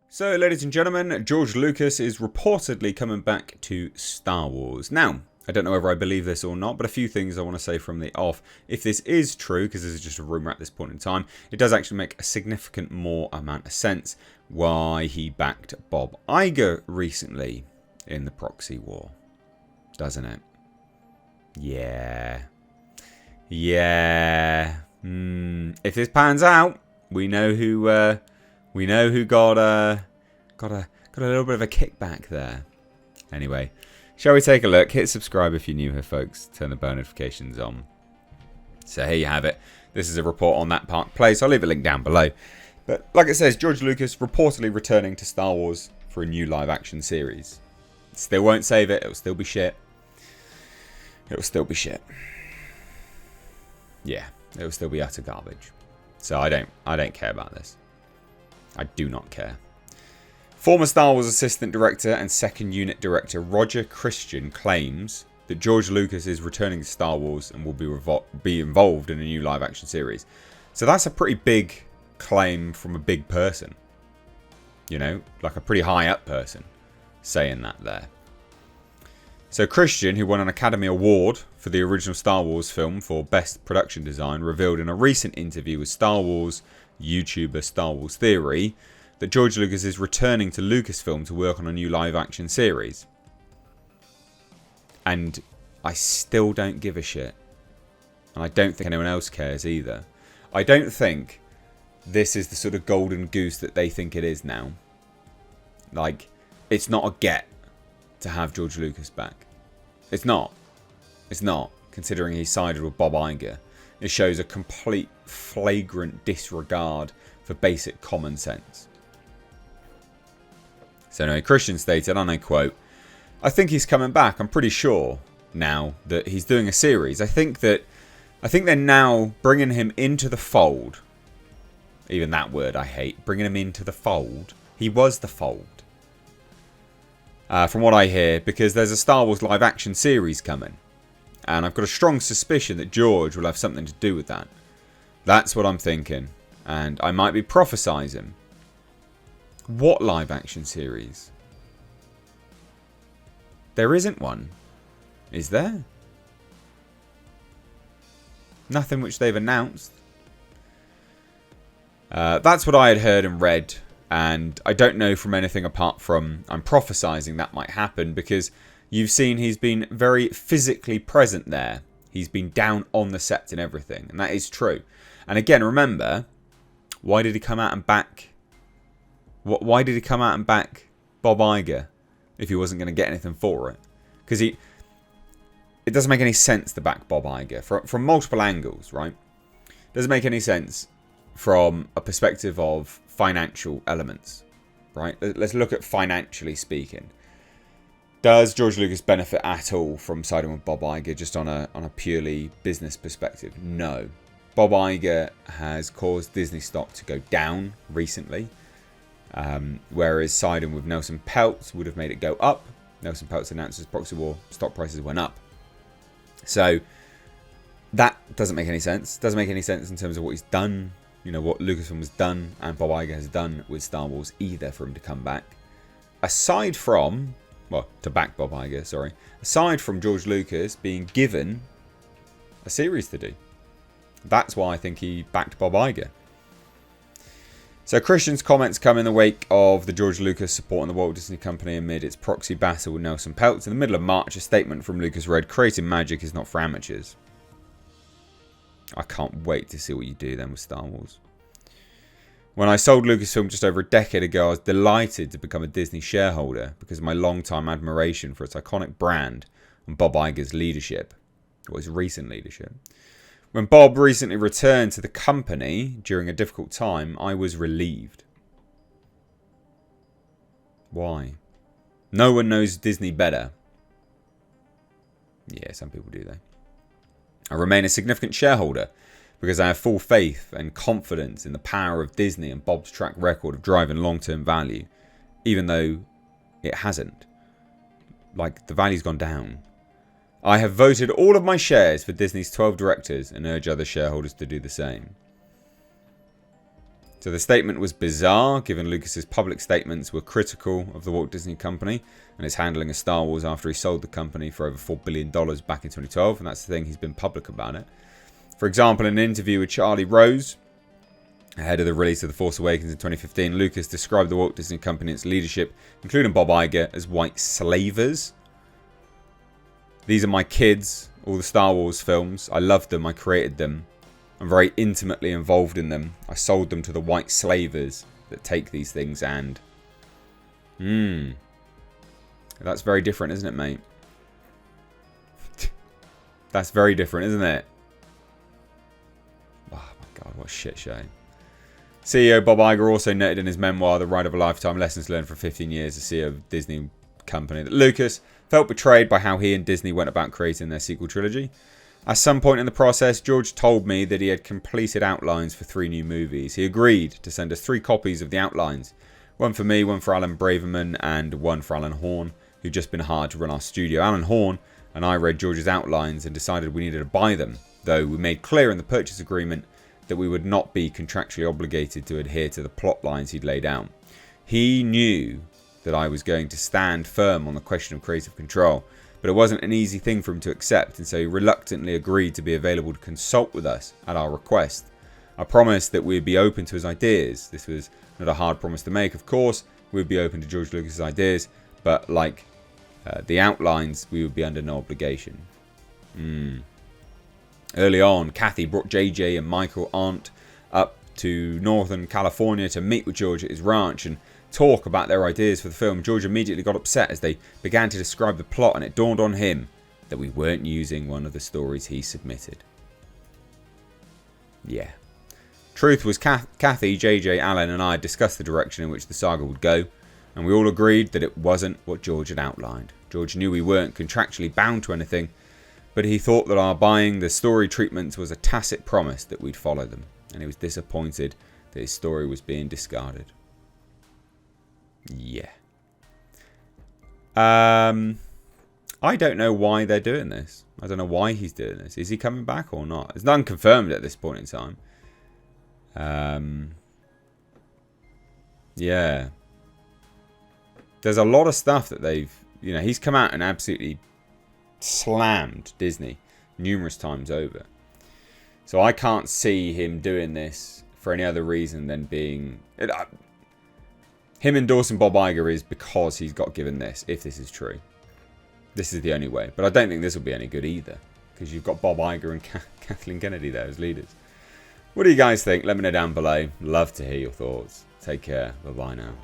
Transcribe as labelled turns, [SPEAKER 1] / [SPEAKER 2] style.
[SPEAKER 1] So, ladies and gentlemen, George Lucas is reportedly coming back to Star Wars. Now, I don't know whether I believe this or not, but a few things I want to say from the off. If this is true, because this is just a rumour at this point in time, it does actually make a significant more amount of sense why he backed Bob Iger recently in the proxy war. Doesn't it? Yeah. If this pans out, we know who got a little bit of a kickback there. Anyway, shall we take a look? Hit subscribe if you're new here, folks. Turn the bell notifications on. So here you have it. This is a report on that Park Place. I'll leave a link down below. But like it says, George Lucas reportedly returning to Star Wars for a new live-action series. Still won't save it. It'll still be shit. Yeah, it'll still be utter garbage. So I don't care about this. I do not care. Former Star Wars assistant director and second unit director Roger Christian claims that George Lucas is returning to Star Wars and will be involved in a new live-action series. So that's a pretty big claim from a big person. You know, like a pretty high-up person saying that there. So Christian, who won an Academy Award for the original Star Wars film for Best Production Design, revealed in a recent interview with Star Wars YouTuber Star Wars Theory that George Lucas is returning to Lucasfilm to work on a new live-action series. And I still don't give a shit. And I don't think anyone else cares either. I don't think this is the sort of golden goose that they think it is now. Like, it's not a get to have George Lucas back. It's not. It's not, considering he sided with Bob Iger. It shows a complete flagrant disregard for basic common sense. So anyway, Christian stated, and I quote, "I think he's coming back. I'm pretty sure now that he's doing a series. I think they're now bringing him into the fold." Even that word I hate. Bringing him into the fold. He was the fold. From what I hear, because there's a Star Wars live-action series coming. And I've got a strong suspicion that George will have something to do with that. That's what I'm thinking. And I might be prophesizing. What live-action series? There isn't one. Is there? Nothing which they've announced. That's what I had heard and read. And I don't know from anything apart from I'm prophesizing that might happen, because you've seen he's been very physically present there. He's been down on the set and everything. And that is true. And again, remember, why did he come out and back... Why did he come out and back Bob Iger if he wasn't going to get anything for it? Because it doesn't make any sense to back Bob Iger from multiple angles, right? It doesn't make any sense from a perspective of financial elements, right? Let's look at financially speaking. Does George Lucas benefit at all from siding with Bob Iger just on a purely business perspective? No. Bob Iger has caused Disney stock to go down recently, whereas siding with Nelson Peltz would have made it go up. Nelson Peltz announced his proxy war, stock prices went up. So that doesn't make any sense. Doesn't make any sense in terms of what he's done, you know, what Lucasfilm has done and Bob Iger has done with Star Wars either for him to come back. Aside from... well, to back Bob Iger, sorry. Aside from George Lucas being given a series to do. That's why I think he backed Bob Iger. So Christian's comments come in the wake of the George Lucas supporting the Walt Disney Company amid its proxy battle with Nelson Peltz. In the middle of March, a statement from Lucas read, "Creating magic is not for amateurs." I can't wait to see what you do then with Star Wars. "When I sold Lucasfilm just over a decade ago, I was delighted to become a Disney shareholder because of my long-time admiration for its iconic brand and Bob Iger's leadership, or his recent leadership. When Bob recently returned to the company during a difficult time, I was relieved." Why? No one knows Disney better. Yeah, some people do though. "I remain a significant shareholder because I have full faith and confidence in the power of Disney and Bob's track record of driving long-term value, even though it hasn't. Like, the value's gone down. I have voted all of my shares for Disney's 12 directors and urge other shareholders to do the same." So the statement was bizarre, given Lucas's public statements were critical of the Walt Disney Company and his handling of Star Wars after he sold the company for over $4 billion back in 2012, and that's the thing, he's been public about it. For example, in an interview with Charlie Rose, ahead of the release of The Force Awakens in 2015, Lucas described the Walt Disney Company and its leadership, including Bob Iger, as white slavers. These are my kids, all the Star Wars films. I loved them, I created them. I'm very intimately involved in them. I sold them to the white slavers that take these things and... That's very different, isn't it, mate? That's very different, isn't it? Oh my god, what a shit show. CEO Bob Iger also noted in his memoir, The Ride of a Lifetime, Lessons Learned from 15 Years as CEO of Disney Company, that Lucas felt betrayed by how he and Disney went about creating their sequel trilogy. At some point in the process, George told me that he had completed outlines for 3 new movies. He agreed to send us 3 copies of the outlines. One for me, one for Alan Braverman, and one for Alan Horn, who'd just been hired to run our studio. Alan Horn and I read George's outlines and decided we needed to buy them, though we made clear in the purchase agreement that we would not be contractually obligated to adhere to the plot lines he'd laid out. He knew that I was going to stand firm on the question of creative control, but it wasn't an easy thing for him to accept, and so he reluctantly agreed to be available to consult with us at our request. I promised that we'd be open to his ideas. This was not a hard promise to make, of course. We'd be open to George Lucas's ideas, but like the outlines, we would be under no obligation. Early on, Kathy brought JJ and Michael Arndt up to Northern California to meet with George at his ranch and talk about their ideas for the film. George immediately got upset as they began to describe the plot, and it dawned on him that we weren't using one of the stories he submitted. Yeah. Truth was, Kathy, JJ, Alan and I discussed the direction in which the saga would go, and we all agreed that it wasn't what George had outlined. George knew we weren't contractually bound to anything, but he thought that our buying the story treatments was a tacit promise that we'd follow them, and he was disappointed that his story was being discarded. Yeah. I don't know why they're doing this. I don't know why he's doing this. Is he coming back or not? It's unconfirmed at this point in time. Yeah. There's a lot of stuff that they've... You know, he's come out and absolutely slammed Disney numerous times over. So I can't see him doing this for any other reason than being... Him endorsing Bob Iger is because he's got given this, if this is true. This is the only way. But I don't think this will be any good either, because you've got Bob Iger and Kathleen Kennedy there as leaders. What do you guys think? Let me know down below. Love to hear your thoughts. Take care. Bye-bye now.